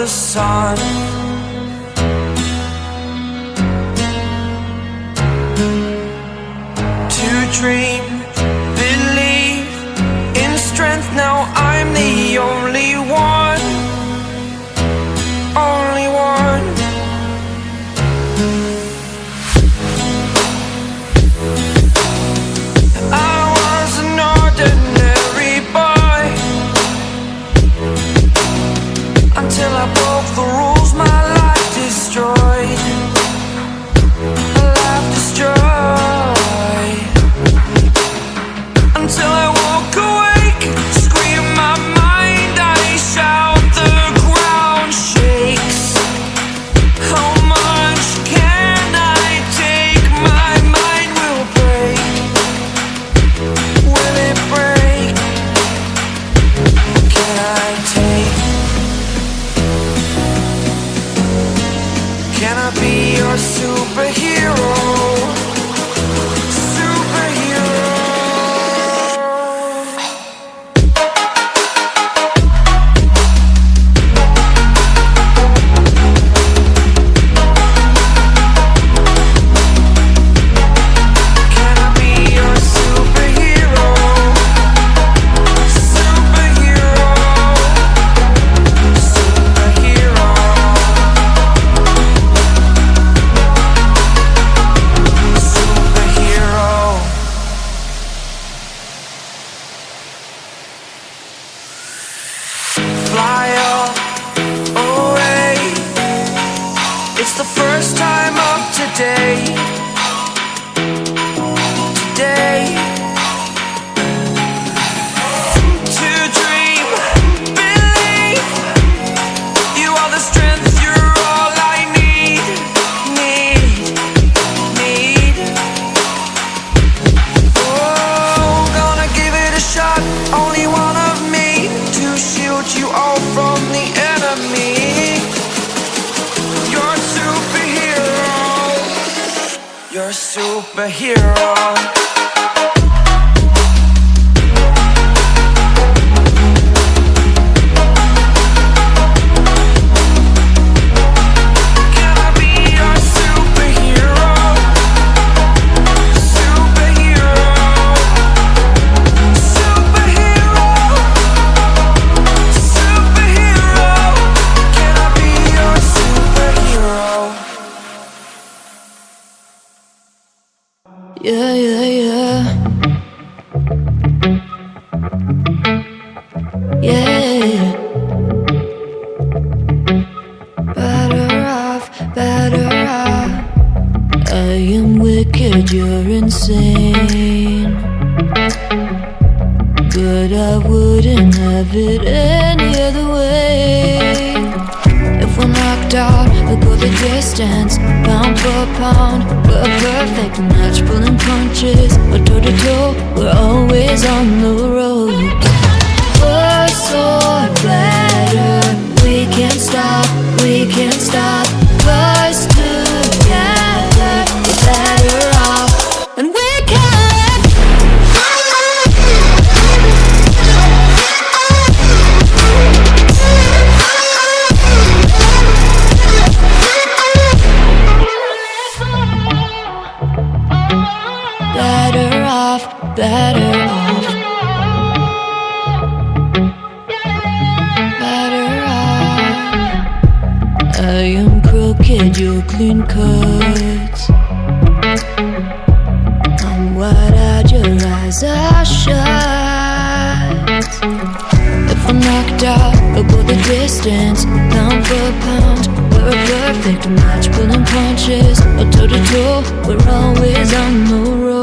sun. To dream, believe in strength. Now I'm the only one, only one. I was an ordinary boy until I broke the rules, my life destroyed. A life destroyed. Until I woke awake, scream my mind, I shout, the ground shakes. How much can I take? My mind will break. Will it break? Can I take? Can I be your superhero? Fly away. It's the first time of today. Today. To dream, believe. You are the strength, you're all I need. Oh, gonna give it a shot. Only one of me to shield you all from the enemy. You're a superhero. You're a superhero. Can I be your superhero? Superhero. Superhero. Superhero. Can I be your superhero? Yeah, yeah, yeah. Yeah. Better off, better off. I am wicked, you're insane. But I wouldn't have it any other way. If we're knocked out, we'll go the distance. Pound for pound, we're a perfect match. Pulling punches, we're toe to toe, we're always on the road. Worse or better, we can't stop, we can't stop. Us together, we're better off, and we can. Better off, better off. Better off. I am crooked, you're clean cuts. I'm wide-eyed, your eyes are shut. If I'm knocked out, we'll go the distance. Pound for pound, we're a perfect match. Pulling punches, or toe to toe, we're always on the road.